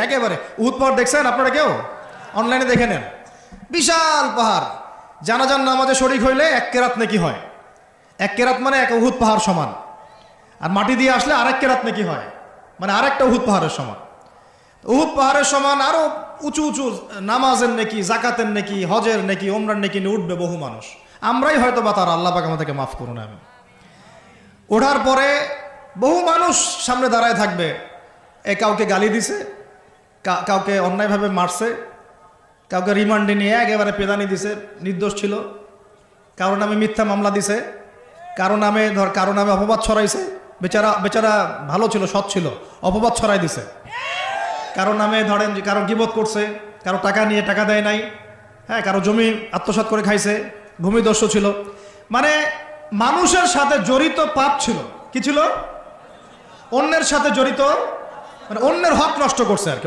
একেবারে উহুদ পাহাড় দেখছেন আপনারা কেউ? অনলাইনে দেখে নেন, বিশাল পাহাড়। জানাজার নামাজে শরীক হইলে 1 কেরাত নেকি হয়। 1 কেরাত মানে 1 উহুদ পাহাড় সমান। আর মাটি দিয়ে আসলে আরেক কেরাত নেকি হয়, মানে আরেকটা উহুদ পাহাড়ের সমান। উহুদ পাহাড়ের সমান আরো উঁচু উঁচু নামাজের নেকি, জাকাতের নেকি, হজের নেকি, ওমরার নেকি নিয়ে উঠবে বহু মানুষ। আমরাই হয়তো বা তারা, আল্লাহ পাক আমাদেরকে মাফ করুন। আমি ওঠার পরে বহু মানুষ সামনে দাঁড়ায় থাকবে। কাউকে গালি দিছে, কাউকে অন্যায়ভাবে মারছে, কাউকে রিমান্ডে নিয়ে একেবারে পেদানি দিছে, নির্দোষ ছিল। কারো নামে মিথ্যা মামলা দিছে, কারো নামে অপবাদ ছড়াইছে। বেচারা ভালো ছিল, সৎ ছিল, অপবাদ ছড়াই দিছে। কারো নামে ধরেন যে কারো গীবত করছে, কারো টাকা নিয়ে টাকা দেয় নাই, হ্যাঁ, কারো জমি আত্মসাৎ করে খাইছে, ভূমিদস্যু ছিল। মানে মানুষের সাথে জড়িত পাপ ছিল। কি ছিল? অন্যের সাথে জড়িত, মানে অন্যের হক নষ্ট করছে আর কি।